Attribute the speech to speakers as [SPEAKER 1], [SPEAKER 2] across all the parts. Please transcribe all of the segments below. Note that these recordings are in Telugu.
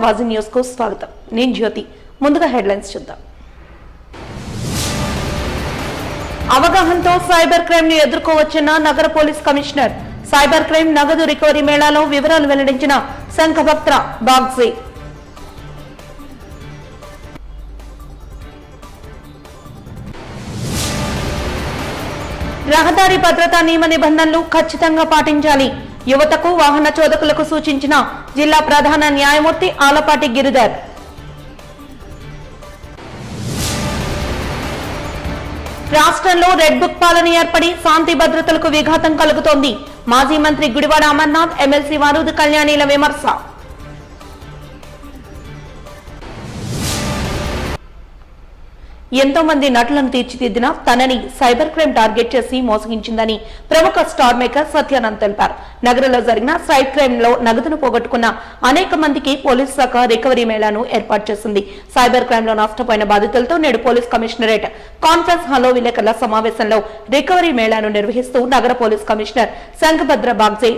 [SPEAKER 1] వాజీ న్యూస్ కు స్వాగతం. నేను జ్యోతి. ముందుగా హెడ్లైన్స్ చూద్దాం. అవగాహనతో సైబర్ క్రైమ్ ను ఎదుర్కోవచ్చిన నగర పోలీస్ కమిషనర్. సైబర్ క్రైమ్ నగదు రికవరీ మేళాలో వివరాలు వెల్లడించిన సంఘభక్త బాగ్జీ. రహదారి భద్రతా నియమ నిబంధనలు ఖచ్చితంగా పాటించాలి. యువతకు వాహన చోదకులకు సూచించిన జిల్లా ప్రధాన న్యాయమూర్తి ఆలపాటి గిరిధర్. రాష్ట్రంలో రెడ్ బుక్ పాలన ఏర్పడి శాంతి భద్రతలకు విఘాతం కలుగుతోంది. మాజీ మంత్రి గుడివాడ అమర్నాథ్, ఎమ్మెల్సీ వరూద్ కళ్యాణిల విమర్శ. ఎంతో మంది నటులను తీర్చిదిద్దిన తనని సైబర్ క్రైమ్ టార్గెట్ చేసి మోసగించిందని ప్రముఖ స్టార్ మేకర్ సత్యానంద్ తెలిపారు. నగరంలో జరిగిన సైబర్ క్రైమ్ లో నగదును పోగొట్టుకున్న అనేక మందికి పోలీసు శాఖ రికవరీ మేళాను ఏర్పాటు చేసింది. సైబర్ క్రైమ్ లో నష్టపోయిన బాధితులతో నేడు పోలీస్ కమిషనరేట్ కాన్ఫరెన్స్ హాల్లో విలేకరుల సమావేశంలో రికవరీ మేళాను నిర్వహిస్తూ నగర పోలీస్ కమిషనర్ సంఘభద్ర బాగ్జీ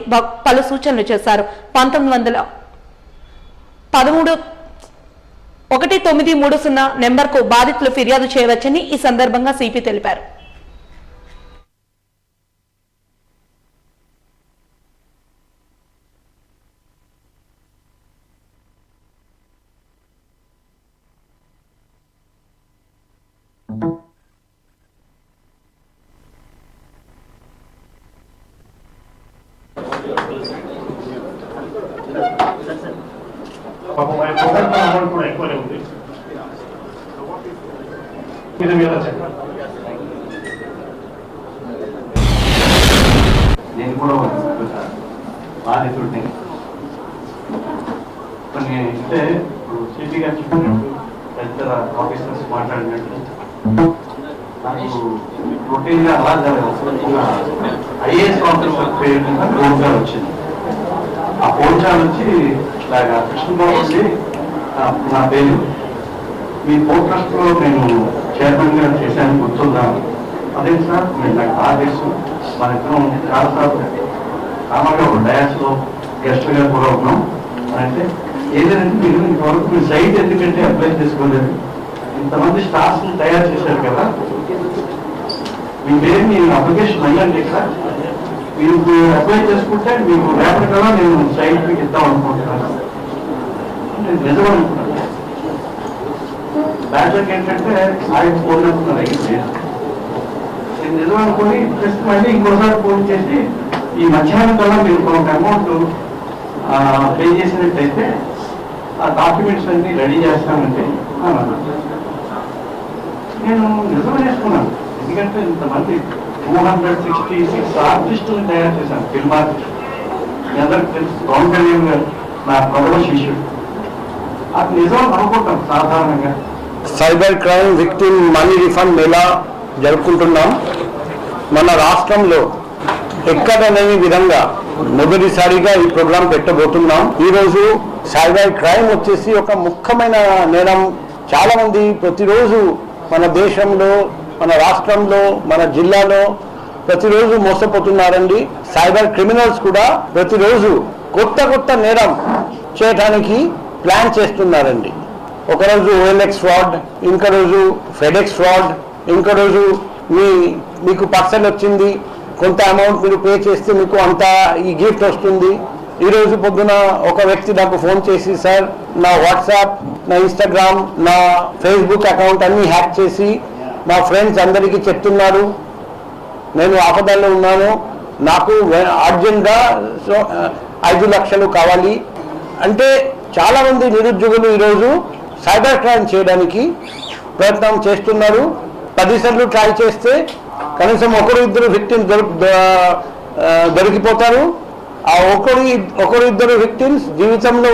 [SPEAKER 1] పలు సూచనలు చేశారు. 1930 నెంబర్కు బాధితులు ఫిర్యాదు చేయవచ్చని ఈ సందర్భంగా సిపి తెలిపారు.
[SPEAKER 2] నేను కూడా బాధితుడిని కొన్ని అంటే ఇప్పుడు సిపి గారు చెప్పినట్టు తదితర ఆఫీసర్స్ మాట్లాడినట్టు నాకు రొటీన్గా అలా జరగదు. ఐఏఎస్ ఆఫీసర్ పేరు మీద ఫోన్ కాల్ వచ్చింది. ఆ ఫోన్ కాల్ వచ్చి ఇలాగా కృష్ణబాబు అండి నా పేరు, మీ పోర్ట్ ట్రస్ట్లో నేను చైర్మన్గా చేశాను గుర్తుందాను. అదే సార్ మీరు నాకు బాగా తెలుసు, మన ఇద్దరం చాలాసార్లు కామన్గా ఒక డయాస్లో గెస్ట్గా కూడా ఉన్నాం. అంటే ఏదైనా మీరు ఇంతవరకు మీ సైట్ ఎందుకంటే అప్లై చేసుకోలేదు, ఇంతమంది స్టాఫ్ని తయారు చేశారు కదా, మీ పేరు నేను అప్లికేషన్ అయ్యండి ఇక్కడ, మీకు అప్లై చేసుకుంటే మీకు రేపటి కల్లా నేను సైట్ మీకు ఇద్దాం అనుకుంటున్నాను. నేను నిజం అనుకున్నాను. బ్యాచర్కి ఏంటంటే ఆయన ఫోన్ అనుకున్నారు అయితే నేను నిజం అనుకుని జస్ట్ మళ్ళీ ఇంకోసారి ఫోన్ చేసి ఈ మధ్యాహ్నం కల్లా మీరు కొంత అమౌంట్ పే చేసినట్టయితే ఆ డాక్యుమెంట్స్ అన్ని రెడీ చేస్తానంటే నేను నిజం చేసుకున్నాను. ఎందుకంటే ఇంతమంది 266 ఆర్టిస్టులను తయారు చేశాను, ఫిల్మ్ ఆర్టిస్ట్. మీ అందరికి తెలుసు, పవన్ కళ్యాణ్ గారు నా ప్రథమ శిష్యుడు. అది నిజం అనుకుంటాం సాధారణంగా.
[SPEAKER 3] Cyber crime victim money refund Mela జరుపుకుంటున్నాం. మన రాష్ట్రంలో ఎక్కడలేని విధంగా మొదటిసారిగా ఈ ప్రోగ్రాం పెట్టబోతున్నాం. ఈరోజు సైబర్ క్రైమ్ వచ్చేసి ఒక ముఖ్యమైన నేరం. చాలా మంది ప్రతిరోజు మన దేశంలో, మన రాష్ట్రంలో, మన జిల్లాలో ప్రతిరోజు మోసపోతున్నారండి. సైబర్ క్రిమినల్స్ కూడా ప్రతిరోజు కొత్త నేరం చేయడానికి ప్లాన్ చేస్తున్నారండి. ఒకరోజు OLX ఫ్రాడ్, ఇంకో రోజు FedEx ఫ్రాడ్, ఇంకో రోజు మీకు పార్సల్ వచ్చింది, కొంత అమౌంట్ మీరు పే చేస్తే మీకు అంత ఈ గిఫ్ట్ వస్తుంది. ఈరోజు పొద్దున ఒక వ్యక్తి నాకు ఫోన్ చేసి, సార్ నా వాట్సాప్, నా ఇన్స్టాగ్రామ్, నా ఫేస్బుక్ అకౌంట్ అన్నీ హ్యాక్ చేసి మా ఫ్రెండ్స్ అందరికీ చెప్తున్నారు, నేను ఆపదల్లో ఉన్నాను, నాకు అర్జెంట్గా 5 లక్షలు కావాలి అంటే చాలామంది నిరుద్యోగులు ఈరోజు సైబర్ క్రైమ్ చేయడానికి ప్రయత్నం చేస్తున్నారు. 10 సార్లు ట్రై చేస్తే కనీసం ఒకరు ఇద్దరు విక్టిమ్స్ దొరికిపోతారు. ఆ ఒకరు ఇద్దరు విక్టిమ్స్ జీవితంలో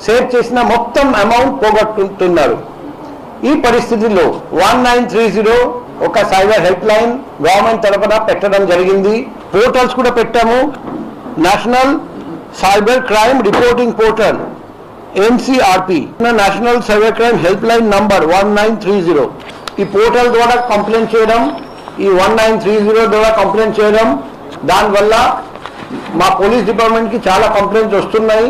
[SPEAKER 3] సేవ్ చేసిన మొత్తం అమౌంట్ పోగొట్టుతున్నారు. ఈ పరిస్థితిలో 1930 ఒక సైబర్ హెల్ప్ లైన్ గవర్నమెంట్ తరఫున పెట్టడం జరిగింది. పోర్టల్స్ కూడా పెట్టాము. National cyber crime reporting portal NCRP, national cyber crime help line number 1930. ఈ పోర్టల్ ద్వారా కంప్లైంట్ చేయడం, ఈ 1930 ద్వారా కంప్లైంట్ చేయడం, దానివల్ల మా పోలీస్ డిపార్ట్మెంట్కి చాలా కంప్లైంట్స్ వస్తున్నాయి.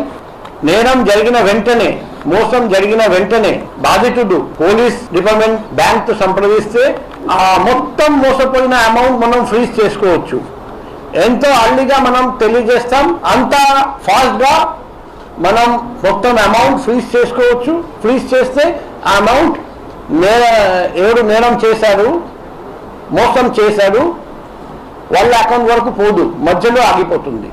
[SPEAKER 3] నేరం జరిగిన వెంటనే మోసం జరిగిన వెంటనే బాధితుడు పోలీస్ డిపార్ట్మెంట్ బ్యాంక్ తో సంప్రదిస్తే ఆ మొత్తం మోసపోయిన అమౌంట్ మనం ఫ్రీజ్ చేసుకోవచ్చు. ఎంతో అర్లీగా మనం తెలియజేస్తాం, అంత ఫాస్ట్ గా మనం మొత్తం అమౌంట్ ఫ్రీజ్ చేసుకోవచ్చు. ఫ్రీజ్ చేస్తే ఆ అమౌంట్ ఎవరు నేరం చేశారు, మోసం చేశాడు, వాళ్ళ అకౌంట్ వరకు పోదు, మధ్యలో ఆగిపోతుంది.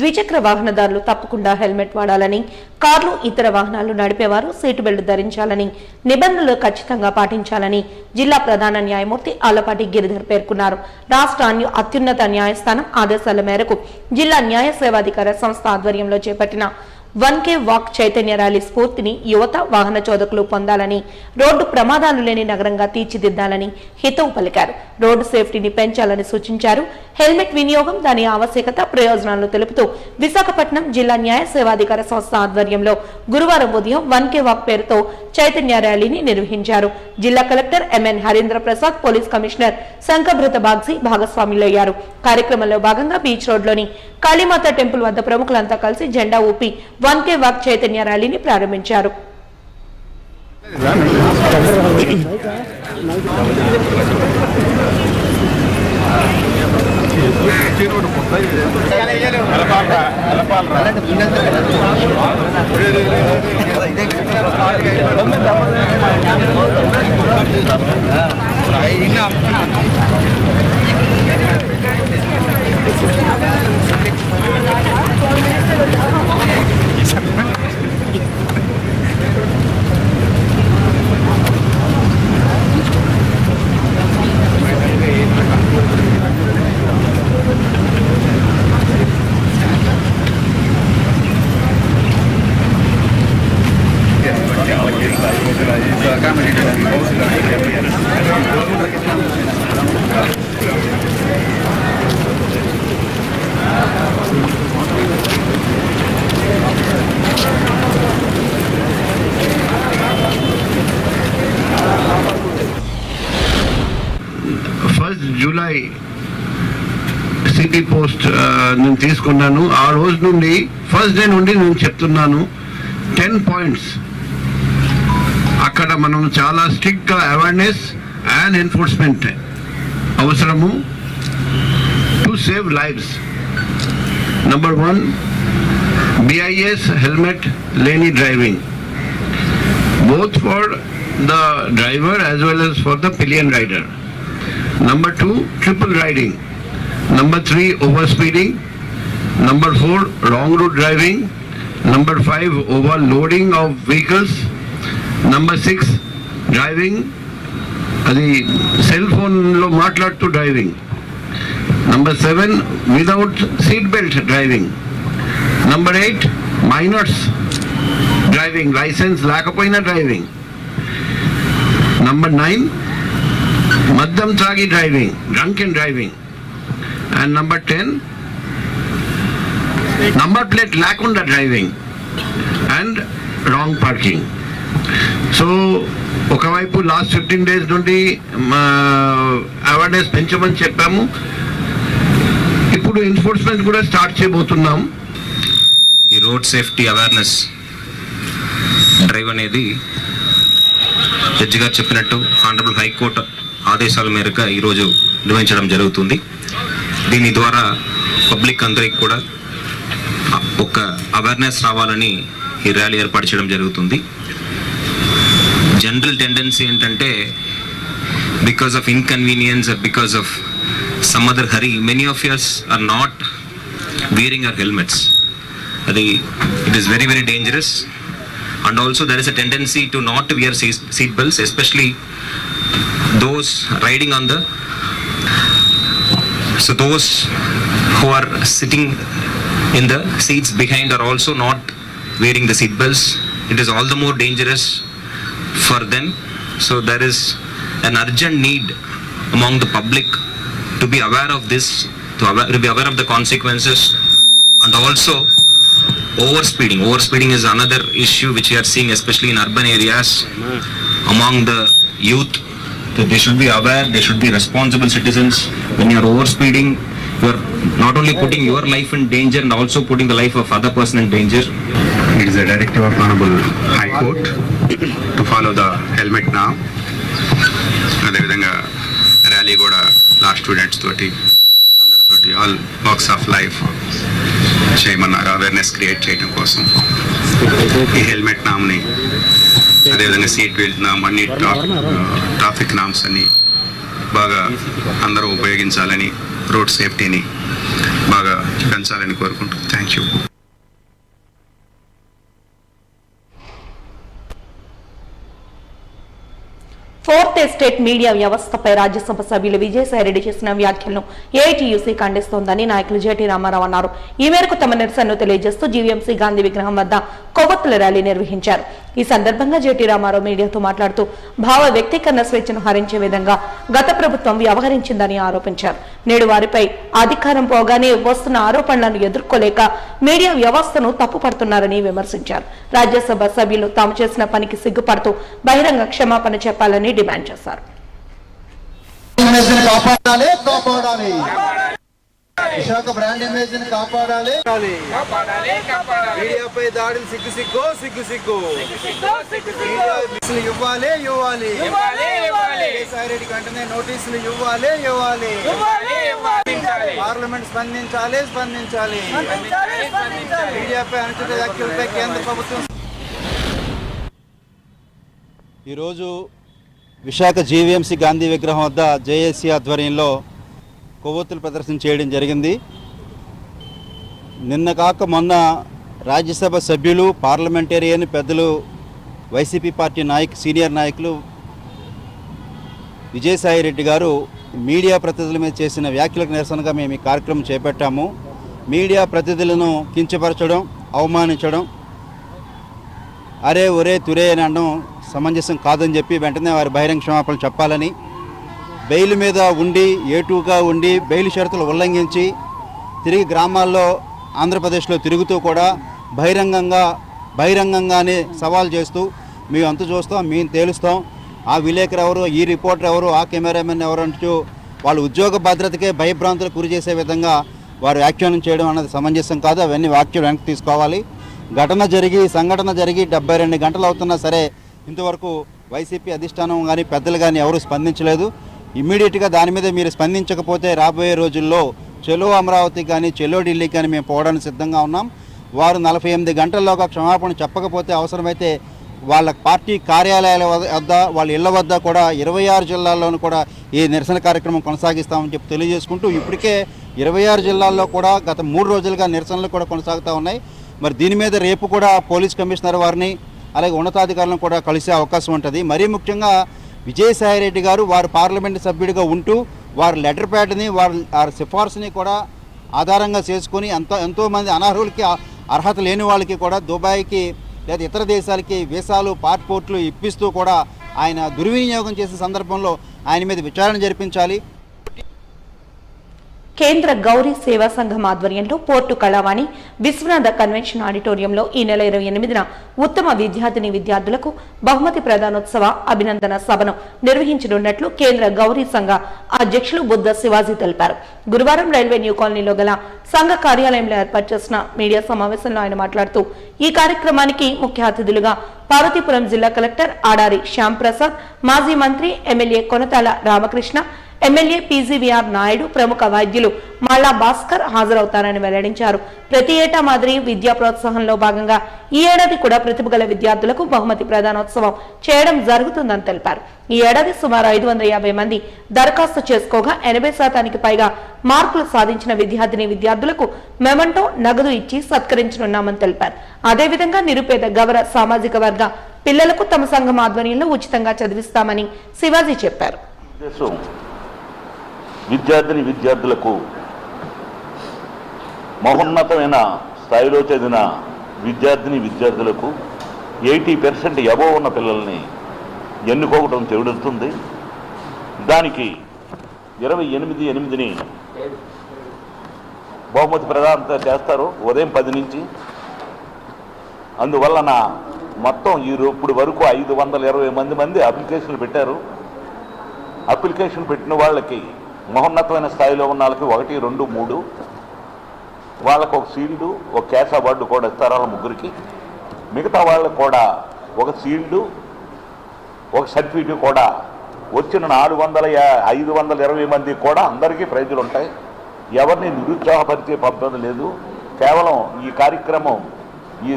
[SPEAKER 1] ద్విచక్ర వాహనదారులు తప్పకుండా హెల్మెట్ వాడాలని, కార్లు ఇతర వాహనాలు నడిపేవారు సీటు బెల్ట్ ధరించాలని, నిబంధనలు ఖచ్చితంగా పాటించాలని జిల్లా ప్రధాన న్యాయమూర్తి ఆలపాటి గిరిధర్ పేర్కొన్నారు. రాష్ట్ర అత్యున్నత న్యాయస్థానం ఆదేశాల మేరకు జిల్లా న్యాయ సేవాధికార సంస్థ ఆధ్వర్యంలో చేపట్టిన 1K వాక్ చైతన్య ర్యాలీ స్ఫూర్తిని యువత, వాహన చోదకులు పొందాలని, రోడ్డు ప్రమాదాలు లేని నగరంగా తీర్చిదిద్దాలని హితవు పలికారు. రోడ్డు సేఫ్టీని పెంచాలని సూచించారు. హెల్మెట్ వినియోగం, దాని ఆవశ్యకత, ప్రయోజనాలను తెలుపుతూ విశాఖపట్నం జిల్లా న్యాయ సేవాధికార సంస్థ ఆధ్వర్యంలో గురువారం ఉదయం 1K వాక్ పేరుతో చైతన్య ర్యాలీని నిర్వహించారు. జిల్లా collector MN Harindra Prasad, police commissioner Shankhabrata Bagchi భాగస్వాములయ్యారు. కార్యక్రమంలో భాగంగా బీచ్ రోడ్లోని కాళీమాత టెంపుల్ వద్ద ప్రముఖులంతా కలిసి జెండా ఊపి 1K వాక్ చైతన్య ర్యాలీని ప్రారంభించారు.
[SPEAKER 4] జూలై సిటీ పోస్ట్ నేను తీసుకున్నాను. ఆ రోజు నుండి ఫస్ట్ డే నుండి నేను చెప్తున్నాను 10 పాయింట్స్. అక్కడ మనం చాలా స్ట్రిక్ట్ గా అవేర్నెస్ అండ్ ఎన్ఫోర్స్మెంట్ అవసరము to save lives. Number 1, BIS helmet లేని driving, both for the driver as well as for the pillion rider. Number 2, triple riding. Number 3, overspeeding. Number 4, wrong route driving. Number 5, overloading of vehicles. Number 6, driving అది సెల్ ఫోన్ లో మాట్లాడుతూ driving. Number 7, without seat belt driving. Number 8, minors driving, license లేకపోయినా డ్రైవింగ్. Number 9, మద్యం త్రాగి driving, drunk and driving. And number 10, number plate లేకుండా driving and wrong parking. So ఒకవైపు లాస్ట్ 15 days నుండి అవేర్నెస్ పెంచమని చెప్పాము. ఇప్పుడు ఎన్ఫోర్స్మెంట్ కూడా స్టార్ట్ చేయబోతున్నాం.
[SPEAKER 5] ఈ రోడ్ సేఫ్టీ అవేర్నెస్ డ్రైవ్ అనేది జడ్జి గారు చెప్పినట్టు ఆనరబుల్ హైకోర్టు ఆదేశాల మేరకు ఈరోజు నిర్వహించడం జరుగుతుంది. దీని ద్వారా పబ్లిక్ అందరికి కూడా ఒక అవేర్నెస్ రావాలని ఈ ర్యాలీ ఏర్పాటు చేయడం జరుగుతుంది. జనరల్ టెండెన్సీ ఏంటంటే because of inconvenience or because of some other hurry many of us are not wearing our helmets. It is very, very dangerous. And also there is a tendency to not wear seat belts, especially those riding on the, so those who are sitting in the seats behind are also not wearing the seat belts. It is all the more dangerous for them. So there is an urgent need among the public to be aware of this, to be aware of the consequences. And also overspeeding is another issue which we are seeing, especially in urban areas among the youth, that they should be aware, they should be responsible citizens. When you are overspeeding, you are not only putting your life in danger and also putting the life of other person in danger.
[SPEAKER 6] It is a directive of Honorable High Court to follow the helmet now. అదేవిధంగా ర్యాలీ కూడా లా స్టూడెంట్స్ తోటి అందరితోటి ఆల్ వాక్స్ ఆఫ్ లైఫ్ చేయమన్నారు, అవేర్నెస్ క్రియేట్ చేయడం కోసం. ఈ హెల్మెట్ నామ్ని అదేవిధంగా సీట్ బెల్ట్ నామ్ అన్ని ట్రాఫిక్ నామ్స్ అన్ని బాగా అందరూ ఉపయోగించాలని, రోడ్ సేఫ్టీని బాగా పెంచాలని కోరుకుంటూ thank you.
[SPEAKER 1] Fourth estate media వ్యవస్థపై రాజ్యసభ సభ్యులు విజయసాయిరెడ్డి చేసిన వ్యాఖ్యలను ఏఐటీయూసీ ఖండిస్తోందని నాయకులు జేటీ రామారావు అన్నారు. ఈ మేరకు తమ నిరసనను తెలియజేస్తూ జీవీఎంసీ గాంధీ విగ్రహం వద్ద కొవ్వొత్తుల ర్యాలీ నిర్వహించారు. ఈ సందర్భంగా జేటీ రామారావు మీడియాతో మాట్లాడుతూ భావ వ్యక్తీకరణ స్వేచ్ఛను హరించే విధంగా గత ప్రభుత్వం వ్యవహరించిందని ఆరోపించారు. నేడు వారిపై అధికారం పోగానే వస్తున్న ఆరోపణలను ఎదుర్కోలేక మీడియా వ్యవస్థను తప్పుపడుతున్నారని విమర్శించారు. రాజ్యసభ సభ్యులు తాము చేసిన పనికి సిగ్గుపడుతూ బహిరంగ క్షమాపణ చెప్పాలని డిమాండ్ చేశారు.
[SPEAKER 7] విశాఖ బ్రాండ్ ఇమేజ్ ని కాపాడాలి. మీడియాపై దాడులు సిగ్గు ఇవ్వాలి. విజయసాయిరెడ్డి వెంటనే నోటీసులు ఇవ్వాలి. పార్లమెంట్ స్పందించాలి. మీడియాపై అనుచిత వ్యాఖ్యలపై కేంద్ర ప్రభుత్వం. ఈరోజు విశాఖ జీవీఎంసీ గాంధీ విగ్రహం వద్ద జేఏసీ ఆధ్వర్యంలో కొవ్వొత్తులు ప్రదర్శన చేయడం జరిగింది. నిన్న కాక మొన్న రాజ్యసభ సభ్యులు, పార్లమెంటేరియన్ పెద్దలు, వైసీపీ పార్టీ సీనియర్ నాయకులు విజయసాయిరెడ్డి గారు మీడియా ప్రతినిధుల మీద చేసిన వ్యాఖ్యలకు నిరసనగా మేము ఈ కార్యక్రమం చేపట్టాము. మీడియా ప్రతినిధులను కించపరచడం, అవమానించడం, అరే ఒరే తురే అని అనడం సమంజసం కాదని చెప్పి వెంటనే వారి బహిరంగ క్షమాపణలు చెప్పాలని, బెయిల్ మీద ఉండి ఏటూగా ఉండి బెయిల్ షరతులు ఉల్లంఘించి తిరిగి గ్రామాల్లో ఆంధ్రప్రదేశ్లో తిరుగుతూ కూడా బహిరంగంగానే సవాల్ చేస్తూ మేము అంతు చూస్తాం, మేము తేలుస్తాం, ఆ విలేకరు ఎవరు, ఈ రిపోర్టర్ ఎవరు, ఆ కెమెరామెన్ ఎవరు అంటూ వాళ్ళ ఉద్యోగ భద్రతకే భయభ్రాంతులకు గురి చేసే విధంగా వారు వ్యాఖ్యానం చేయడం అన్నది సమంజసం కాదు. అవన్నీ వ్యాఖ్యలు వెనక్కి తీసుకోవాలి. సంఘటన జరిగి 72 గంటలు అవుతున్నా సరే ఇంతవరకు వైసీపీ అధిష్టానం కానీ పెద్దలు కానీ ఎవరు స్పందించలేదు. ఇమ్మీడియట్గా దాని మీద మీరు స్పందించకపోతే రాబోయే రోజుల్లో చెలో అమరావతి కానీ చెలో ఢిల్లీ కానీ మేము పోవడానికి సిద్ధంగా ఉన్నాం. వారు 48 గంటల్లోగా క్షమాపణ చెప్పకపోతే అవసరమైతే వాళ్ళ పార్టీ కార్యాలయాల వద్ద, వాళ్ళ ఇళ్ల వద్ద కూడా 26 జిల్లాల్లోనూ కూడా ఈ నిరసన కార్యక్రమం కొనసాగిస్తామని చెప్పి తెలియజేసుకుంటూ, ఇప్పటికే 26 జిల్లాల్లో కూడా గత 3 రోజులుగా నిరసనలు కూడా కొనసాగుతూ ఉన్నాయి. మరి దీని మీద రేపు కూడా పోలీస్ కమిషనర్ వారిని అలాగే ఉన్నతాధికారులను కూడా కలిసే అవకాశం ఉంటుంది. మరీ ముఖ్యంగా విజయసాయిరెడ్డి గారు వారు పార్లమెంటు సభ్యుడిగా ఉంటూ వారి లెటర్ ప్యాడ్ని, వారి సిఫార్సుని కూడా ఆధారంగా చేసుకొని ఎంతోమంది అనర్హులకి, అర్హత లేని వాళ్ళకి కూడా దుబాయ్కి లేదా ఇతర దేశాలకి వీసాలు, పాస్పోర్ట్లు ఇప్పిస్తూ కూడా ఆయన దుర్వినియోగం చేసే సందర్భంలో ఆయన మీద విచారణ జరిపించాలి.
[SPEAKER 1] కేంద్ర గౌరీ సేవా సంఘం ఆధ్వర్యంలో పోర్టు కళావాణి విశ్వనాథ కన్వెన్షన్ ఆడిటోరియంలో ఈ నెల 28న ఉత్తమ విద్యార్థులకు బహుమతి ప్రదానోత్సవ అభినందన సభను నిర్వహించనున్నట్లు కేంద్ర గౌరీ సంఘ అధ్యక్షులు బుద్ధ శివాజీ తెలిపారు. గురువారం రైల్వే న్యూ కాలనీలో గల సంఘ కార్యాలయంలో ఏర్పాటు చేసిన మీడియా సమావేశంలో ఆయన మాట్లాడుతూ ఈ కార్యక్రమానికి ముఖ్య అతిథులుగా పార్వతీపురం జిల్లా కలెక్టర్ ఆడారి శ్యాంప్రసాద్, మాజీ మంత్రి MLA Konathala Ramakrishna, MLA PGVR Naidu, ప్రముఖ వైద్యులు మల్లా భాస్కర్ హాజరవుతారని వెల్లడించారు. ప్రతి ఏటా మాదిరి విద్యా ప్రోత్సాహంలో భాగంగా ఈ ఏడాది కూడా ప్రతిభ గల విద్యార్థులకు బహుమతి ప్రదానోత్సవం చేయడం జరుగుతుందని తెలిపారు. ఈ ఏడాది సుమారు 550 మంది దరఖాస్తు చేసుకోగా 80% పైగా మార్కులు సాధించిన విద్యార్థులకు మెమంటో, నగదు ఇచ్చి సత్కరించనున్నామని తెలిపారు. అదేవిధంగా నిరుపేద గౌర సామాజిక వర్గ పిల్లలకు తమ సంఘం ఆధ్వర్యంలో ఉచితంగా చదివిస్తామని శివాజీ చెప్పారు.
[SPEAKER 8] విద్యార్థులకు మహోన్నతమైన స్థాయిలో చదివిన విద్యార్థులకు 80% అబోవ్ ఉన్న పిల్లల్ని ఎన్నుకోవడం జరుగుతుంది. దానికి 28/8ని బహుమతి ప్రదానం చేస్తారు ఉదయం 10 నుంచి. అందువలన మొత్తం ఇప్పుడు వరకు 520 మంది అప్లికేషన్లు పెట్టారు. అప్లికేషన్ పెట్టిన వాళ్ళకి మహోన్నతమైన స్థాయిలో ఉన్న వాళ్ళకి 1, 2, 3 వాళ్ళకు ఒక షీల్డు, ఒక క్యాష్ అవార్డు కూడా ఇస్తారు. వాళ్ళ ముగ్గురికి మిగతా వాళ్ళకు కూడా ఒక షీల్డు, ఒక సర్టిఫికేట్ కూడా వచ్చిన 520 మందికి కూడా అందరికీ ప్రైజులు ఉంటాయి. ఎవరిని నిరుత్సాహపరిచే పద్ధతి లేదు. కేవలం ఈ కార్యక్రమం ఈ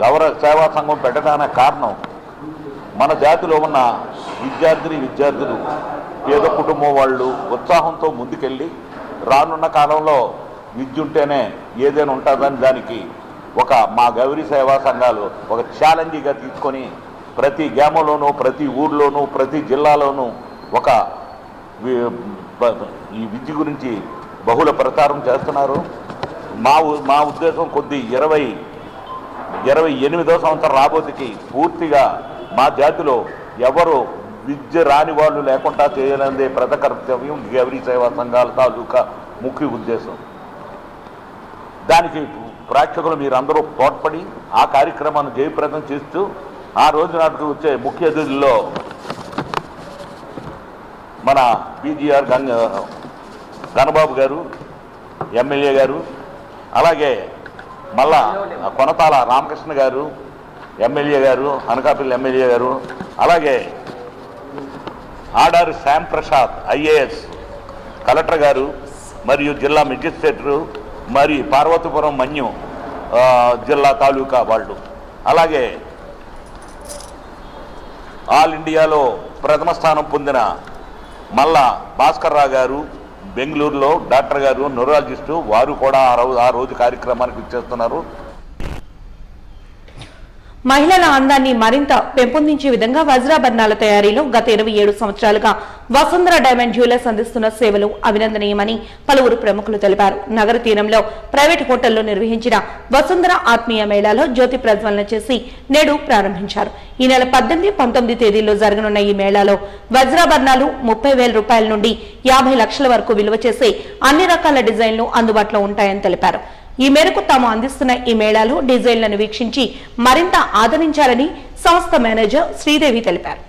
[SPEAKER 8] గౌరవ సేవా సంఘం పెట్టడానికి కారణం మన జాతిలో ఉన్న విద్యార్థులు పేద కుటుంబం వాళ్ళు ఉత్సాహంతో ముందుకెళ్ళి రానున్న కాలంలో విద్య ఉంటేనే ఏదైనా ఉంటుందని దానికి మా గౌరీ సేవా సంఘాలు ఒక ఛాలెంజ్గా తీసుకొని ప్రతి గ్రామంలోనూ, ప్రతి ఊర్లోనూ, ప్రతి జిల్లాలోనూ ఈ విద్య గురించి బహుళ ప్రచారం చేస్తున్నారు. మా ఉద్దేశం 28వ సంవత్సరం రాబోతుకి పూర్తిగా మా జాతిలో ఎవరు విద్య రాని వాళ్ళు లేకుండా చేయాలనేదే ప్రథమ కర్తవ్యం గౌరీ సేవా సంఘాల తాలూకా ముఖ్య ఉద్దేశం. దానికి ప్రేక్షకులు మీరందరూ తోడ్పడి ఆ కార్యక్రమాన్ని జయప్రదం చేస్తూ ఆ రోజు నాటికి వచ్చే ముఖ్య అతిథుల్లో మన PGR గణబాబు గారు ఎమ్మెల్యే గారు, అలాగే మళ్ళా కొనతాల రామకృష్ణ గారు ఎమ్మెల్యే గారు, అనకాపల్లి ఎమ్మెల్యే గారు, అలాగే ఆడారి శ్యామ్ ప్రసాద్ IAS కలెక్టర్ గారు మరియు జిల్లా మెజిస్ట్రేటరు మరి పార్వతీపురం మన్యం జిల్లా తాలూకా వాళ్ళు, అలాగే ఆల్ ఇండియాలో ప్రథమ స్థానం పొందిన మల్లా భాస్కర్ రావు గారు బెంగళూరులో డాక్టర్ గారు న్యూరాలజిస్టు, వారు కూడా ఆ రోజు కార్యక్రమానికి ఇచ్చేస్తున్నారు.
[SPEAKER 1] మహిళల అందాన్ని మరింత పెంపొందించే విధంగా వజ్రాభరణాల తయారీలో గత 27 సంవత్సరాలుగా వసుంధర డైమండ్ జ్యువెలర్స్ అందిస్తున్న సేవలు అభినందనీయమని పలువురు ప్రముఖులు తెలిపారు. నగర తీరంలో ప్రైవేట్ హోటల్లో నిర్వహించిన వసుంధర ఆత్మీయ మేళాలో జ్యోతి ప్రజ్వలన చేసి నేడు ప్రారంభించారు. ఈ నెల 18, 19 తేదీల్లో జరగనున్న ఈ మేళాలో వజ్రాభరణాలు 30,000 రూపాయల నుండి 50 లక్షల వరకు విలువ చేసే అన్ని రకాల డిజైన్లు అందుబాటులో ఉంటాయని తెలిపారు. ఈ మేరకు తాము అందిస్తున్న ఈ మేళాలో డిజైన్లను వీక్షించి మరింత ఆదరించాలని సంస్థ మేనేజర్ శ్రీదేవి తెలిపారు.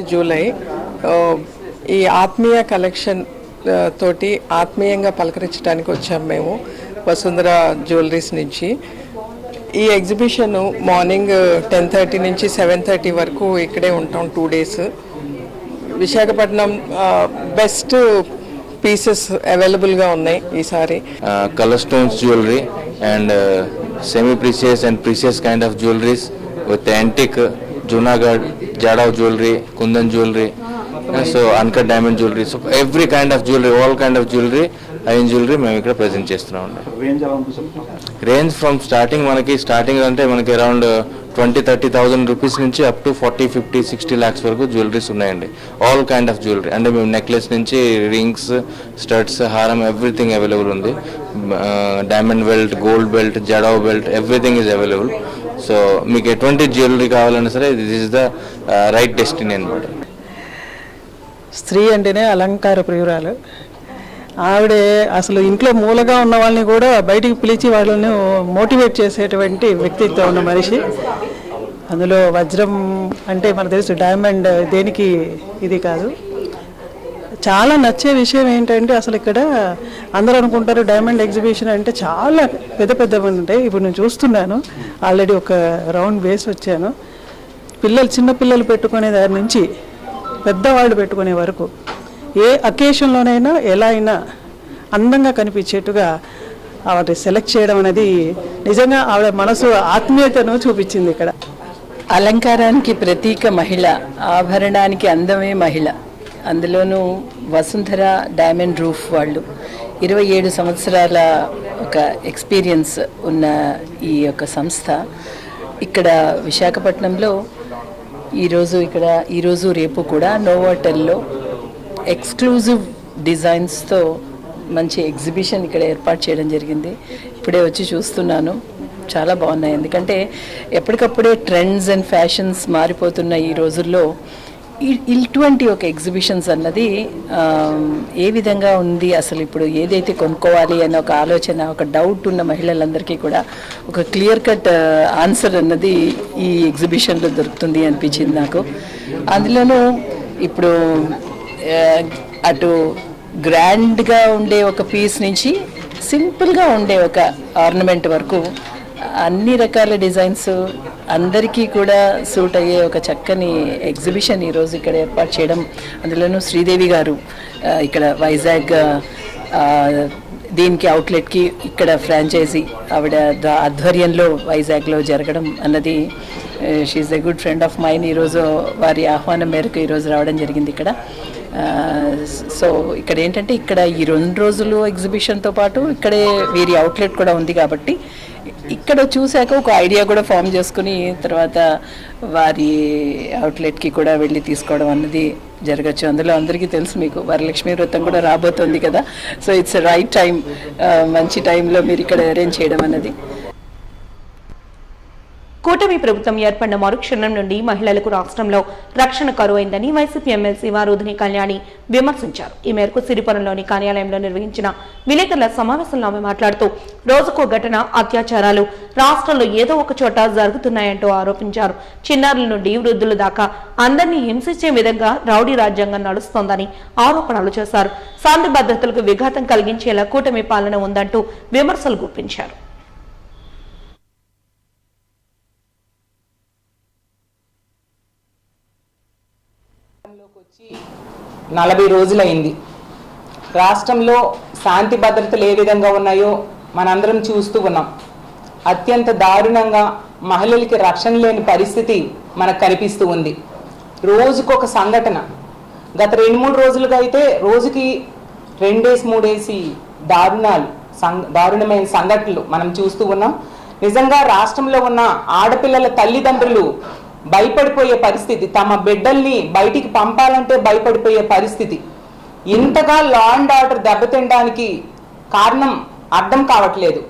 [SPEAKER 9] జూలై ఈ ఆత్మీయ కలెక్షన్ తోటి ఆత్మీయంగా పలకరించడానికి వచ్చాము మేము వసుంధర జ్యువెలరీస్ నుంచి. ఈ ఎగ్జిబిషన్ మార్నింగ్ 10:30 నుంచి 7:30 వరకు ఇక్కడే ఉంటాం 2 days. విశాఖపట్నం బెస్ట్ పీసెస్ అవైలబుల్గా ఉన్నాయి ఈసారి.
[SPEAKER 10] Colour stones jewellery and semi precious and precious kind of jewelleries with antique Junagadh, Jadhav jewelry, Kundan jewelry, so uncut diamond jewelry, so every kind of jewelry, all kind of jewelry, high-end jewelry మేము ఇక్కడ ప్రెజెంట్ చేస్తున్నాం. రేంజ్ ఫ్రమ్ స్టార్టింగ్ అంటే మనకి అరౌండ్ 20-30,000 రూపీస్ నుంచి అప్ టు 40-50-60 lakhs వరకు జ్యువెలరీస్ ఉన్నాయండి. ఆల్ కైండ్ ఆఫ్ జ్యువెలరీ అంటే మేము నెక్లెస్ నుంచి రింగ్స్, స్టడ్స్, హారం ఎవ్రీథింగ్ అవైలబుల్ ఉంది. Diamond belt, gold belt, jadau belt everything is available. So మీకు ఎటువంటి జ్యువెలరీ కావాలన్నా సరే this is the right destiny అనమాట.
[SPEAKER 11] స్త్రీ అంటేనే అలంకార ప్రియురాలు. ఆవిడే అసలు ఇంట్లో మూలగా ఉన్న వాళ్ళని కూడా బయటికి పిలిచి వాళ్ళని మోటివేట్ చేసేటువంటి వ్యక్తిత్వం ఉన్న మనిషి. అందులో వజ్రం అంటే మనకు తెలుసు, డైమండ్ దేనికి ఇది కాదు, చాలా నచ్చే విషయం ఏంటంటే అసలు ఇక్కడ అందరూ అనుకుంటారు డైమండ్ ఎగ్జిబిషన్ అంటే చాలా పెద్ద పెద్దవి ఉంటాయి. ఇప్పుడు నేను చూస్తున్నాను, ఆల్రెడీ ఒక రౌండ్ వేసి వచ్చాను. చిన్న పిల్లలు పెట్టుకునే దాని నుంచి పెద్దవాళ్ళు పెట్టుకునే వరకు ఏ అకేషన్లోనైనా ఎలా అయినా అందంగా కనిపించేట్టుగా ఆవిడ సెలెక్ట్ చేయడం అనేది నిజంగా ఆవిడ మనసు ఆత్మీయతను చూపించింది. ఇక్కడ
[SPEAKER 12] అలంకారానికి ప్రతీక మహిళ, ఆభరణానికి అందమే మహిళ. అందులోనూ వసుంధర డైమండ్ రూఫ్ వాళ్ళు 27 సంవత్సరాల ఒక ఎక్స్పీరియన్స్ ఉన్న ఈ యొక్క సంస్థ ఇక్కడ విశాఖపట్నంలో ఈరోజు రేపు కూడా నోవాటెల్లో ఎక్స్క్లూజివ్ డిజైన్స్తో మంచి ఎగ్జిబిషన్ ఇక్కడ ఏర్పాటు చేయడం జరిగింది. ఇప్పుడే వచ్చి చూస్తున్నాను, చాలా బాగున్నాయి. ఎందుకంటే ఎప్పటికప్పుడే ట్రెండ్స్ అండ్ ఫ్యాషన్స్ మారిపోతున్న ఈ రోజుల్లో ఇటువంటి ఒక ఎగ్జిబిషన్స్ అన్నది ఏ విధంగా ఉంది, అసలు ఇప్పుడు ఏదైతే కొనుక్కోవాలి అన్న ఒక ఆలోచన, ఒక డౌట్ ఉన్న మహిళలందరికీ కూడా ఒక క్లియర్ కట్ ఆన్సర్ అన్నది ఈ ఎగ్జిబిషన్లో దొరుకుతుంది అనిపించింది నాకు. అందులోనూ ఇప్పుడు అటు గ్రాండ్గా ఉండే ఒక పీస్ నుంచి సింపుల్గా ఉండే ఒక ఆర్నమెంట్ వరకు అన్ని రకాల డిజైన్స్ అందరికీ కూడా సూట్ అయ్యే ఒక చక్కని ఎగ్జిబిషన్ ఈరోజు ఇక్కడ ఏర్పాటు చేయడం. అందులోనూ శ్రీదేవి గారు ఇక్కడ వైజాగ్ దీనికి అవుట్లెట్కి ఇక్కడ ఫ్రాంచైజీ ఆవిడ ఆధ్వర్యంలో వైజాగ్లో జరగడం అన్నది, she's a good friend of mine. ఈరోజు వారి ఆహ్వానం మేరకు ఈరోజు రావడం జరిగింది ఇక్కడ. సో ఇక్కడ ఏంటంటే ఇక్కడ ఈ 2 రోజులు ఎగ్జిబిషన్తో పాటు ఇక్కడే వీరి అవుట్లెట్ కూడా ఉంది కాబట్టి ఇక్కడ చూశాక ఒక ఐడియా కూడా ఫామ్ చేసుకుని తర్వాత వారి అవుట్లెట్కి కూడా వెళ్ళి తీసుకోవడం అన్నది జరగచ్చు. అందులో అందరికీ తెలుసు, మీకు వరలక్ష్మి వ్రతం కూడా రాబోతోంది కదా. సో ఇట్స్ రైట్ టైం, మంచి టైంలో మీరు ఇక్కడ అరేంజ్ చేయడం అన్నది.
[SPEAKER 1] కూటమి ప్రభుత్వం ఏర్పడిన మరుక్షణం నుండి మహిళలకు రాష్ట్రంలో రక్షణ కరువైందని వైసీపీ ఎమ్మెల్సీ వారూధిని కళ్యాణి విమర్శించారు. ఈ మేరకు సిరిపురంలోని కార్యాలయంలో నిర్వహించిన విలేకరుల సమావేశంలో ఆమె మాట్లాడుతూ రోజుకో ఘటన, అత్యాచారాలు రాష్ట్రంలో ఏదో ఒక చోట జరుగుతున్నాయంటూ ఆరోపించారు. చిన్నారుల నుండి వృద్ధుల దాకా అందరినీ హింసించే విధంగా రౌడీ రాజ్యాంగం నడుస్తోందని ఆరోపణలు చేశారు. శాంతి భద్రతలకు విఘాతం కలిగించేలా కూటమి పాలన ఉందంటూ విమర్శలు గుప్పించారు.
[SPEAKER 13] 40 రోజులైంది. రాష్ట్రంలో శాంతి భద్రతలు ఏ విధంగా ఉన్నాయో మనందరం చూస్తూ ఉన్నాం. అత్యంత దారుణంగా మహిళలకి రక్షణ లేని పరిస్థితి మనకు కనిపిస్తూ ఉంది. రోజుకొక సంఘటన. గత 2-3 రోజులుగా అయితే రోజుకి 2-3 దారుణమైన సంఘటనలు మనం చూస్తూ ఉన్నాం. నిజంగా రాష్ట్రంలో ఉన్న ఆడపిల్లల తల్లిదండ్రులు భయపడిపోయే పరిస్థితి, తమ బిడ్డల్ని బయటికి పంపాలంటే భయపడిపోయే పరిస్థితి. ఇంతగా లా అండ్ ఆర్డర్ దెబ్బతినడానికి కారణం అర్థం కావట్లేదు.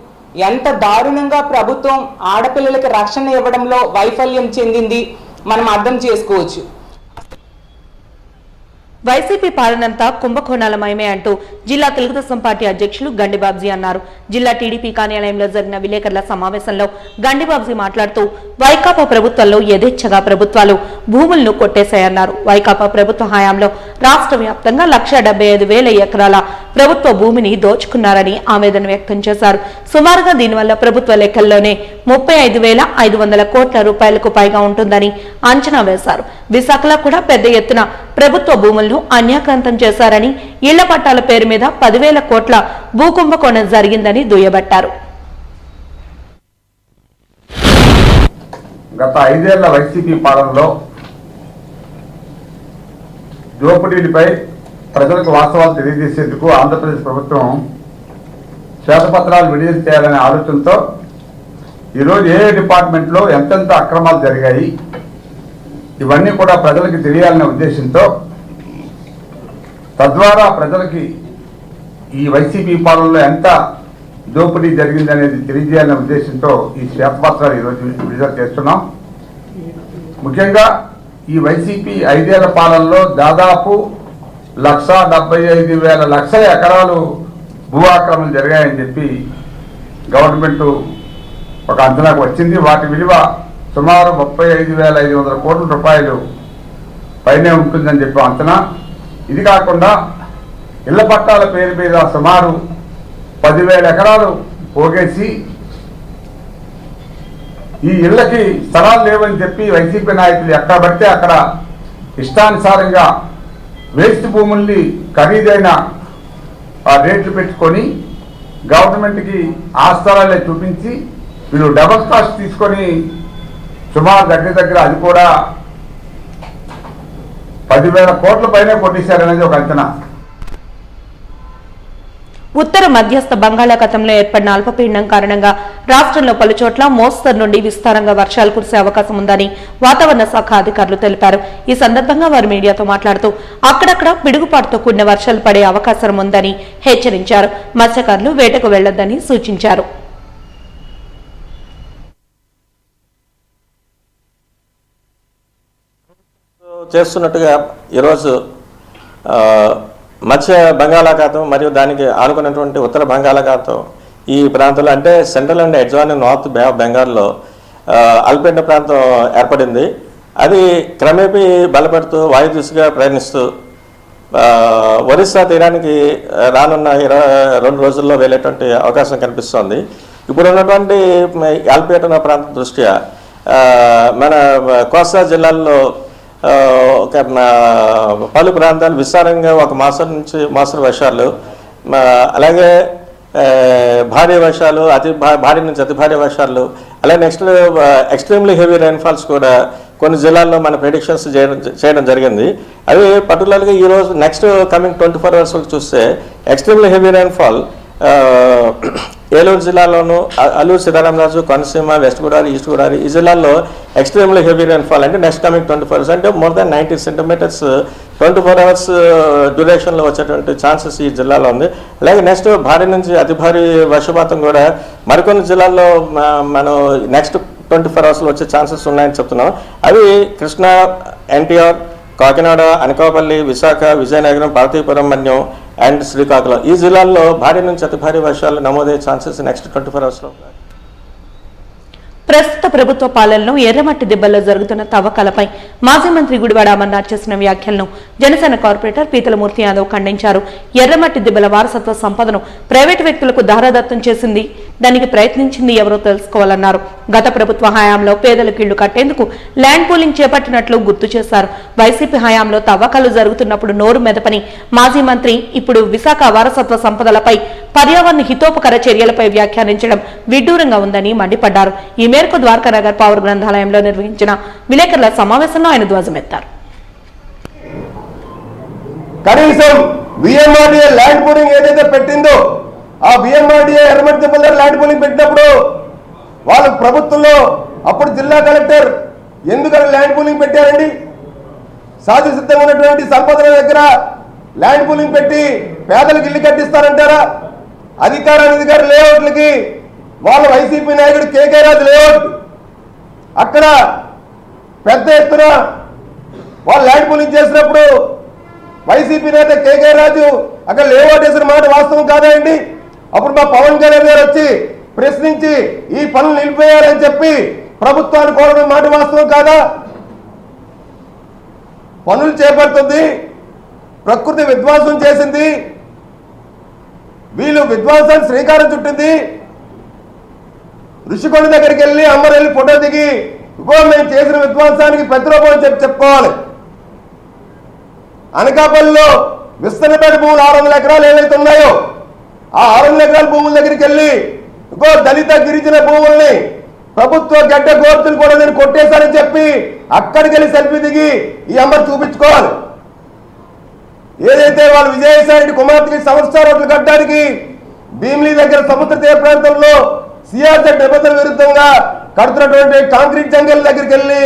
[SPEAKER 13] ఎంత దారుణంగా ప్రభుత్వం ఆడపిల్లలకి రక్షణ ఇవ్వడంలో వైఫల్యం చెందింది మనం అర్థం చేసుకోవచ్చు.
[SPEAKER 1] వైసీపీ పాలనంతా కుంభకోణాలమయమే అంటూ జిల్లా తెలుగుదేశం పార్టీ అధ్యక్షులు గండిబాబ్జీ అన్నారు. జిల్లా టీడీపీ కార్యాలయంలో జరిగిన విలేకరుల సమావేశంలో గండిబాబ్జీ మాట్లాడుతూ వైకాపా ప్రభుత్వంలో యథేచ్ఛగా ప్రభుత్వాలు భూములను కొట్టేశాయన్నారు. వైకాపా ప్రభుత్వ హయాంలో రాష్ట్ర వ్యాప్తంగా 1,75,000 ఎకరాల ప్రభుత్వ భూమిని దోచుకున్నారని ఆవేదన వ్యక్తం చేశారు. సుమారుగా దీనివల్ల ప్రభుత్వ లెక్కల్లోనే 35,500 కోట్ల రూపాయలకు పైగా ఉంటుందని అంచనా వేశారు. విశాఖలో కూడా పెద్ద ఎత్తున ప్రభుత్వ భూములను అన్యాక్రాంతం చేశారని, ఇళ్ల పట్టాల పేరు మీద 10,000 కోట్ల భూకుంభకోణం జరిగిందని దుయ్యబట్టారు.
[SPEAKER 14] గత 5 ఏళ్ల వైసీపీ పాలనలో దోపిడీలపై ప్రజలకు వాస్తవాలు తెలియజేసేందుకు ఆంధ్రప్రదేశ్ ప్రభుత్వం శ్వేతపత్రాలు విడుదల చేయాలనే ఆలోచనతో ఈరోజు ఏ డిపార్ట్మెంట్లో ఎంతెంత అక్రమాలు జరిగాయి ఇవన్నీ కూడా ప్రజలకు తెలియాలనే ఉద్దేశంతో, తద్వారా ప్రజలకి ఈ వైసీపీ పాలనలో ఎంత దోపిడీ జరిగిందనేది తెలియజేయాలనే ఉద్దేశంతో ఈ శ్వేతపత్రాలు ఈరోజు విడుదల చేస్తున్నాం. ముఖ్యంగా ఈ వైసీపీ 5 ఏళ్ల పాలనలో దాదాపు 1,75,000 ఎకరాలు భూ ఆక్రమణ జరిగాయని చెప్పి గవర్నమెంట్ ఒక అంచనాకు వచ్చింది. వాటి విలువ సుమారు 35,500 కోట్ల రూపాయలు పైనే ఉంటుందని చెప్పి అంచనా. ఇది కాకుండా ఇళ్ల పట్టాల పేరు మీద సుమారు 10,000 ఎకరాలు పోగేసి ఈ ఇళ్లకి స్థలాలు లేవని చెప్పి వైసీపీ నాయకులు ఎక్కడ పడితే అక్కడ ఇష్టానుసారంగా వేస్ట్ భూముల్ని ఖరీదైన రేట్లు పెట్టుకొని గవర్నమెంట్కి ఆ స్థలాలే చూపించి వీళ్ళు డబల్ కాస్ట్ తీసుకొని సుమారు దగ్గర అది కూడా 10,000 కోట్ల పైన కొట్టేశారనేది ఒక అంచనా.
[SPEAKER 1] ఉత్తర మధ్యస్థ బంగాళాఖాతంలో ఏర్పడిన అల్పపీడనం కారణంగా రాష్ట్రంలో పలుచోట్ల మోస్తరు నుండి విస్తారంగా వర్షాలు కురిసే అవకాశం ఉందని వాతావరణ శాఖ అధికారులు తెలిపారు. ఈ సందర్భంగా వారు మీడియాతో మాట్లాడుతూ అక్కడక్కడ పిడుగుపాటుతో కూడిన వర్షాలు పడే అవకాశం ఉందని హెచ్చరించారు. మత్స్యకారులు వేటకు వెళ్లొద్దని సూచించారు.
[SPEAKER 15] చేస్తున్నట్టుగా ఈరోజు మధ్య బంగాళాఖాతం మరియు దానికి ఆనుకున్నటువంటి ఉత్తర బంగాళాఖాతం ఈ ప్రాంతంలో అంటే central and adjoining north bay of బెంగాల్లో అల్పపీడన ప్రాంతం ఏర్పడింది. అది క్రమేపీ బలపడుతూ వాయు దిశగా ప్రయాణిస్తూ ఒరిస్సా తీరానికి రానున్న 22 రోజుల్లో వెళ్ళేటువంటి అవకాశం కనిపిస్తోంది. ఇప్పుడున్నటువంటి అల్పపీడన ప్రాంతం దృష్ట్యా మన కోస్తా జిల్లాల్లో పలు ప్రాంతాలు విస్తారంగా ఒక మాసం నుంచి మోస్తరు వర్షాలు, అలాగే భారీ వర్షాలు, భారీ నుంచి అతి భారీ వర్షాలు, అలాగే నెక్స్ట్ ఎక్స్ట్రీమ్లీ హెవీ రైన్ఫాల్స్ కూడా కొన్ని జిల్లాల్లో మన ప్రెడిక్షన్స్ చేయడం జరిగింది. అవి పర్టికులర్గా ఈరోజు నెక్స్ట్ కమింగ్ 24 hours చూస్తే ఎక్స్ట్రీమ్లీ హెవీ రైన్ఫాల్ ఏలూరు జిల్లాలోను, అల్లూరు సీతారామరాజు, కోనసీమ, వెస్ట్ గోదావరి, ఈస్ట్ గోదావరి ఈ జిల్లాల్లో ఎక్స్ట్రీమ్లీ హెవీ రైన్ఫాల్ అంటే నెక్స్ట్ కమింగ్ 24 hours అంటే మోర్ దాన్ 90 centimeters 24 hours డ్యూరేషన్లో వచ్చేటువంటి ఛాన్సెస్ ఈ జిల్లాలో ఉంది. అలాగే నెక్స్ట్ భారీ నుంచి అతి భారీ వర్షపాతం కూడా మరికొన్ని జిల్లాల్లో మనం నెక్స్ట్ 24 hours వచ్చే ఛాన్సెస్ ఉన్నాయని చెప్తున్నాం. అవి కృష్ణా, ఎన్టీఆర్, కాకినాడ, అనకాపల్లి, విశాఖ, విజయనగరం, పార్వతీపురం, మన్యం అండ్ శ్రీకాకుళం ఈ జిల్లాల్లో భారీ నుంచి అతి భారీ వర్షాలు నమోదయ్యే ఛాన్సెస్ నెక్స్ట్ 24 hours ఉన్నాయి.
[SPEAKER 1] ప్రస్తుత ప్రభుత్వ పాలనలో ఎర్రమట్టి దిబ్బల్లో జరుగుతున్న తవ్వకాలపై మాజీ మంత్రి గుడివాడ అమర్నాథ్ చేసిన వ్యాఖ్యలను జనసేన కార్పొరేటర్ పీతలమూర్తి యాదవ్ ఖండించారు. ఎర్రమట్టి దిబ్బల వారసత్వ సంపదను ప్రైవేటు వ్యక్తులకు దారాదత్తం చేసింది, దానికి ప్రయత్నించింది ఎవరో తెలుసుకోవాలన్నారు. గత ప్రభుత్వ హయాంలో పేదలకు ఇళ్లు కట్టేందుకు ల్యాండ్ పూలింగ్ చేపట్టినట్లు గుర్తు చేశారు. వైసీపీ హయాంలో తవ్వకాలు జరుగుతున్నప్పుడు నోరు మెదపని మాజీ మంత్రి ఇప్పుడు విశాఖ వారసత్వ సంపదలపై పర్యావరణ హితోపకర చర్యలపై వ్యాఖ్యానించడం విడ్డూరంగా ఉందని మండిపడ్డారు. ఈ మేరకు ద్వారకానగర్ పవర్ గ్రంథాలయంలో నిర్వహించిన విలేకరుల సమావేశంలో ఆయన ధ్వజమెత్తారు.
[SPEAKER 16] కనీసం విఎంఆర్డీఏ ల్యాండ్ పూలింగ్ ఏదైతే పెట్టిందో ఆ విఎంఆర్డీఏ ఎర్రమట్టి దిబ్బల్లో ల్యాండ్ పూలింగ్ పెట్టినప్పుడు వాళ్ళ ప్రభుత్వంలో అప్పుడు జిల్లా కలెక్టర్ ఎందుకని ల్యాండ్ పూలింగ్ పెట్టారండి? సహజ సిద్ధంగా ఉన్నటువంటి సంపదల దగ్గర ల్యాండ్ పూలింగ్ పెట్టి పేదలకు ఇల్లు కట్టిస్తారంటారా? అధికారానికి లేఅవుట్లకి వాళ్ళ వైసీపీ నాయకుడు కేకే రాజు లేఅవుట్ అక్కడ పెద్ద ఎత్తున వాళ్ళు ల్యాండ్ పూలింగ్ చేసినప్పుడు వైసీపీ నేత కేకే రాజు అక్కడ లేఅవుట్ వేసిన మాట వాస్తవం కాదా అండి? అప్పుడు మా పవన్ కళ్యాణ్ గారు వచ్చి ప్రశ్నించి ఈ పనులు నిలిపేయాలని చెప్పి ప్రభుత్వాన్ని కోరడం మాట వాస్తవం కాదా? పనులు చేపడుతుంది, ప్రకృతి విధ్వంసం చేసింది, వీళ్ళు విధ్వంసాన్ని శ్రీకారం చుట్టింది. ఋషికొండ దగ్గరికి వెళ్ళి అమ్మరు వెళ్ళి ఫోటో దిగి మేము చేసిన విధ్వంసానికి ప్రతిరూపం అని చెప్పుకోవాలి. అనకాపల్లిలో విస్తరణపేట భూములు 600 ఎకరాలు ఏవైతే ఉన్నాయో ఆ 600 ఎకరాల భూముల దగ్గరికి వెళ్ళి దళిత గిరిజన భూముల్ని ప్రభుత్వ గడ్డ గోర్తులు కూడా నేను కొట్టేశానని చెప్పి అక్కడికి వెళ్ళి సెల్ఫీ దిగి ఈ అమ్మరు చూపించుకోవాలి. ఏదైతే వాళ్ళు విజయసాయి రెడ్డి కుమార్తెకి సంవత్సరాల రోడ్లు కట్టడానికి భీమిలీ దగ్గర సముద్ర తీర ప్రాంతంలో సిఆర్జెడ్ నిబంధనల విరుద్ధంగా కడుతున్నటువంటి కాంక్రీట్ జంగల్ దగ్గరికి వెళ్ళి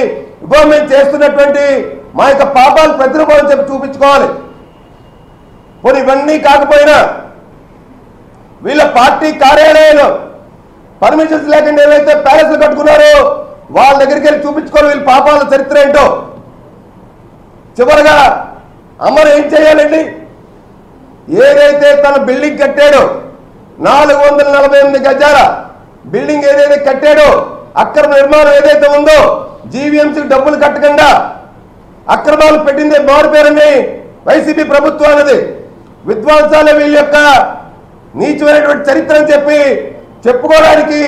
[SPEAKER 16] మేము చేస్తున్నటువంటి మా యొక్క పాపాలు ప్రతిరూపం చెప్పి చూపించుకోవాలి. పోనీ ఇవన్నీ కాకపోయినా వీళ్ళ పార్టీ కార్యాలయాలు పర్మిషన్స్ లేకుండా ఏవైతే ప్యాలెస్లు కట్టుకున్నారో వాళ్ళ దగ్గరికి వెళ్ళి చూపించుకోవాలి వీళ్ళ పాపాల చరిత్ర ఏంటో. చివరగా అమరు ఏం చేయాలండి? ఏదైతే తన బిల్డింగ్ కట్టాడో 448 గజాల బిల్డింగ్ ఏదైతే కట్టాడో అక్రమ నిర్మాణం ఏదైతే ఉందో జీవీఎంసీకి డబ్బులు కట్టకుండా అక్రమాలు పెట్టిందే మారు పేరండి వైసీపీ ప్రభుత్వం అన్నది. విధ్వంసాల వీళ్ళ యొక్క నీచమైనటువంటి చరిత్ర అని చెప్పి చెప్పుకోవడానికి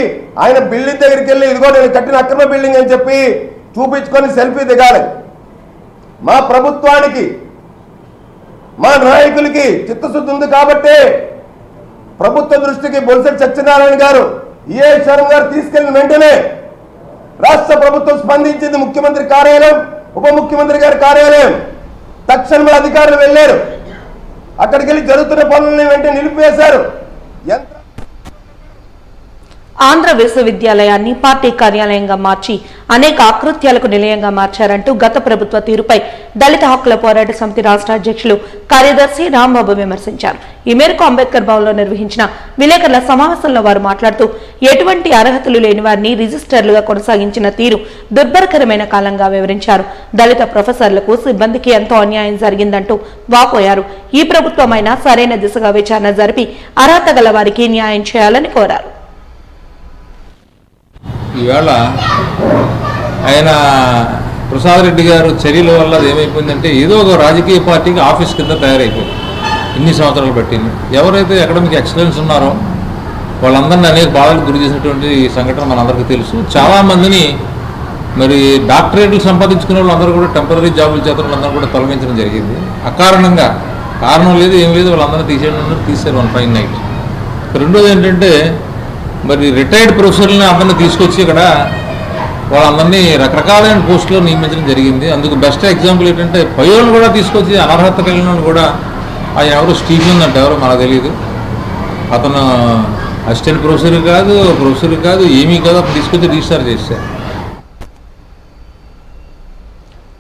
[SPEAKER 16] ఆయన బిల్డింగ్ దగ్గరికి వెళ్ళి ఇదిగో నేను కట్టిన అక్రమ బిల్డింగ్ అని చెప్పి చూపించుకొని సెల్ఫీ దిగాలి. మా ప్రభుత్వానికి మా నాయకులకి చిత్తశుద్ధి ఉంది కాబట్టి ప్రభుత్వ దృష్టికి బొలిశెట్టి సత్యనారాయణ గారు ఈశ్వరం గారు తీసుకెళ్లిన వెంటనే రాష్ట్ర ప్రభుత్వం స్పందించింది. ముఖ్యమంత్రి కార్యాలయం, ఉప ముఖ్యమంత్రి గారి కార్యాలయం తక్షణమే అధికారులు వెళ్ళారు. అక్కడికి వెళ్ళి జరుగుతున్న పనులను వెంటనే నిలిపివేశారు.
[SPEAKER 1] ఆంధ్ర విశ్వవిద్యాలయాన్ని పార్టీ కార్యాలయంగా మార్చి అనేక ఆకృత్యాలకు నిలయంగా మార్చారంటూ గత ప్రభుత్వ తీరుపై దళిత హక్కుల పోరాట సమితి రాష్ట్ర అధ్యక్షులు కార్యదర్శి రాంబాబు విమర్శించారు. ఈ మేరకు అంబేద్కర్ భవన్లో నిర్వహించిన విలేకరుల సమావేశంలో వారు మాట్లాడుతూ ఎటువంటి అర్హతలు లేని వారిని రిజిస్టర్లుగా కొనసాగించిన తీరు దుర్భరకరమైన కాలంగా వివరించారు. దళిత ప్రొఫెసర్లకు సిబ్బందికి ఎంతో అన్యాయం జరిగిందంటూ వాపోయారు. ఈ ప్రభుత్వమైనా సరైన దిశగా విచారణ జరిపి అర్హత గల వారికి న్యాయం చేయాలని కోరారు.
[SPEAKER 17] ఈవేళ ఆయన ప్రసాద్ రెడ్డి గారు చర్యల వల్ల అది ఏమైపోయిందంటే ఏదో ఒక రాజకీయ పార్టీకి ఆఫీస్ కింద తయారైపోయింది. ఇన్ని సంవత్సరాలు పట్టింది. ఎవరైతే అకాడమిక్ ఎక్సలెన్స్ ఉన్నారో వాళ్ళందరినీ అనేక బాధలకు గురి చేసినటువంటి సంఘటన మనందరికీ తెలుసు. చాలామందిని మరి డాక్టరేట్లు సంపాదించుకునే వాళ్ళందరూ కూడా టెంపరీ జాబుల చేత వాళ్ళందరూ కూడా తొలగించడం జరిగింది. అకారణంగా కారణం లేదు ఏం లేదు వాళ్ళందరూ తీసేరు వన్ ఫైన్ నైట్. రెండోది ఏంటంటే మరి రిటైర్డ్ ప్రొఫెసర్లని అందరినీ తీసుకొచ్చి ఇక్కడ వాళ్ళందరినీ రకరకాలైన పోస్టులో నియమించడం జరిగింది. అందుకు బెస్ట్ ఎగ్జాంపుల్ ఏంటంటే పయోళ్ళు కూడా తీసుకొచ్చి అనర్హత కలిగిన వాళ్ళు కూడా ఆయన ఎవరు స్టీఫెన్ అంటే ఎవరో మనకు తెలియదు. అతను అసిస్టెంట్ ప్రొఫెసర్ కాదు ఏమీ కాదు. అతను తీసుకొచ్చి రిజిస్టర్ చేశారు.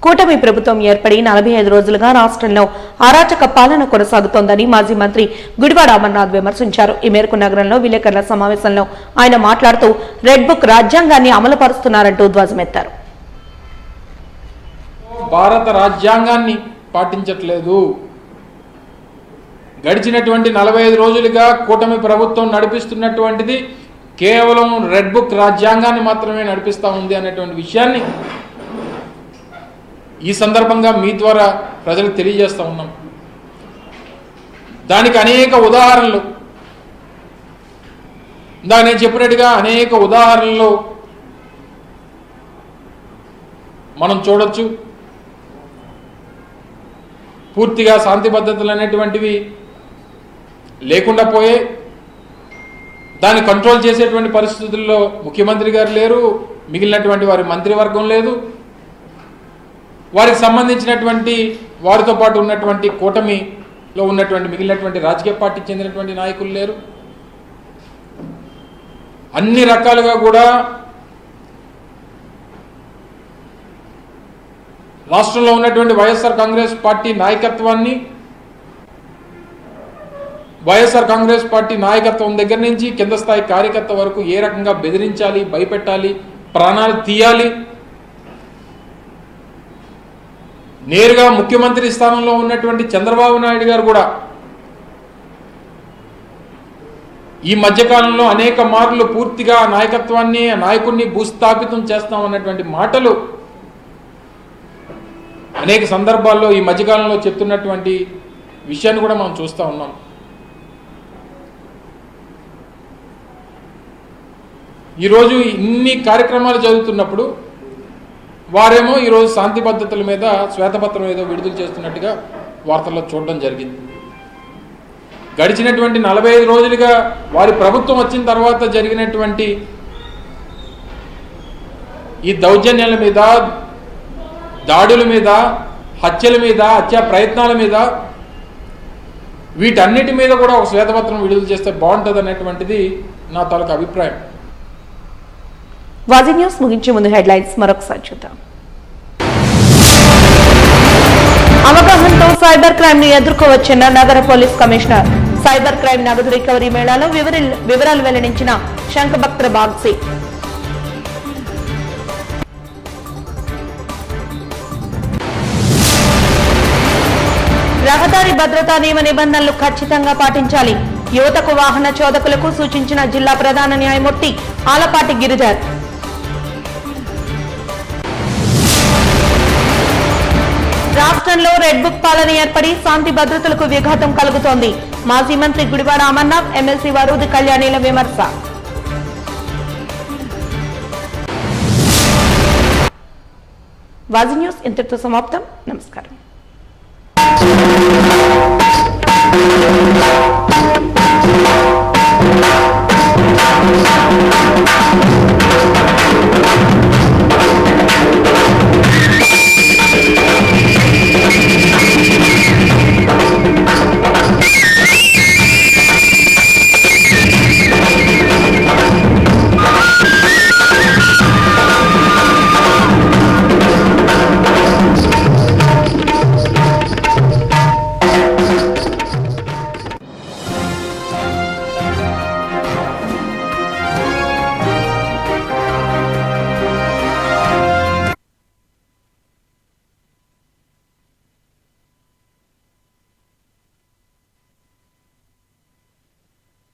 [SPEAKER 1] కూటమి ప్రభుత్వం ఏర్పడి 45 రోజులుగా రాష్ట్రంలో అరాచక పాలన కొనసాగుతోందని మాజీ మంత్రి గుడివాడ అమర్నాథ్ విమర్శించారు. ఈ మేరకు నగరంలో విలేకరుల సమావేశంలో ఆయన మాట్లాడుతూ రెడ్ బుక్ రాజ్యాంగాన్ని అమలు పరుస్తున్నారంటూ ధ్వజమెత్తారు.
[SPEAKER 18] భారత రాజ్యాంగాన్ని పాటించట్లేదు. గడిచినటువంటి 45 రోజులుగా కూటమి ప్రభుత్వం నడిపిస్తున్నటువంటిది కేవలం రెడ్ బుక్ రాజ్యాంగాన్ని మాత్రమే నడిపిస్తూ ఉంది అనేటువంటి విషయాన్ని ఈ సందర్భంగా మీ ద్వారా ప్రజలకు తెలియజేస్తూ ఉన్నాం. దానికి అనేక ఉదాహరణలు, ఇందాక నేను చెప్పినట్టుగా అనేక ఉదాహరణలు మనం చూడొచ్చు. పూర్తిగా శాంతి భద్రతలు అనేటువంటివి లేకుండా పోయే, దాన్ని కంట్రోల్ చేసేటువంటి పరిస్థితుల్లో ముఖ్యమంత్రి గారు లేరు, మిగిలినటువంటి వారి మంత్రివర్గం లేదు, వారికి సంబంధించినటువంటి వారితో పాటు ఉన్నటువంటి కూటమిలో ఉన్నటువంటి మిగిలినటువంటి రాజకీయ పార్టీకి చెందినటువంటి నాయకులు లేరు. అన్ని రకాలుగా కూడా రాష్ట్రంలో ఉన్నటువంటి వైఎస్ఆర్ కాంగ్రెస్ పార్టీ నాయకత్వాన్ని, వైఎస్ఆర్ కాంగ్రెస్ పార్టీ నాయకత్వం దగ్గర నుంచి కింద స్థాయి కార్యకర్త వరకు ఏ రకంగా బెదిరించాలి, భయపెట్టాలి, ప్రాణాలు తీయాలి, నేరుగా ముఖ్యమంత్రి స్థానంలో ఉన్నటువంటి చంద్రబాబు నాయుడు గారు కూడా ఈ మధ్యకాలంలో అనేక మార్లు పూర్తిగా నాయకత్వాన్ని, నాయకుడిని భూస్థాపితం చేస్తామన్నటువంటి మాటలు అనేక సందర్భాల్లో ఈ మధ్యకాలంలో చెప్తున్నటువంటి విషయాన్ని కూడా మనం చూస్తూ ఉన్నాం. ఈరోజు ఇన్ని కార్యక్రమాలు జరుగుతున్నప్పుడు వారేమో ఈరోజు శాంతి భద్రతల మీద శ్వేతపత్రం ఏదో విడుదల చేస్తున్నట్టుగా వార్తల్లో చూడడం జరిగింది. గడిచినటువంటి 45 రోజులుగా వారి ప్రభుత్వం వచ్చిన తర్వాత జరిగినటువంటి ఈ దౌర్జన్యాల మీద, దాడుల మీద, హత్యల మీద, హత్యా ప్రయత్నాల మీద, వీటన్నిటి మీద కూడా ఒక శ్వేతపత్రం విడుదల చేస్తే బాగుంటుంది అనేటువంటిది నా తాలూకు అభిప్రాయం.
[SPEAKER 1] వాజీ న్యూస్ ముగించే ముందు హెడ్లైన్స్ మరొకసారి చూద్దాం. అవగాహనతో సైబర్ క్రైమ్ ని ఎదుర్కోవచ్చిన నగర పోలీస్ కమిషనర్. సైబర్ క్రైమ్ నగదు రికవరీ మేళాలో వివరాలు వెల్లడించిన శంఖభక్త్ర బాగ్సి. రహదారి భద్రతా నియమ నిబంధనలు ఖచ్చితంగా పాటించాలి. యువతకు వాహన చోదకులకు సూచించిన జిల్లా ప్రధాన న్యాయమూర్తి ఆలపాటి గిరిధర్. రాష్ట్ర రాష్ట్రంలో రెడ్ బుక్ పాలన ఏర్పడి శాంతి భద్రతలకు విఘాతం కలుగుతోంది. మాజీ మంత్రి గుడివాడ అమర్నాథ్, ఎమ్మెల్సీ వరూది కళ్యాణిల విమర్శ. వాజీ న్యూస్ ఇంతటితో సమాప్తం. నమస్కారం.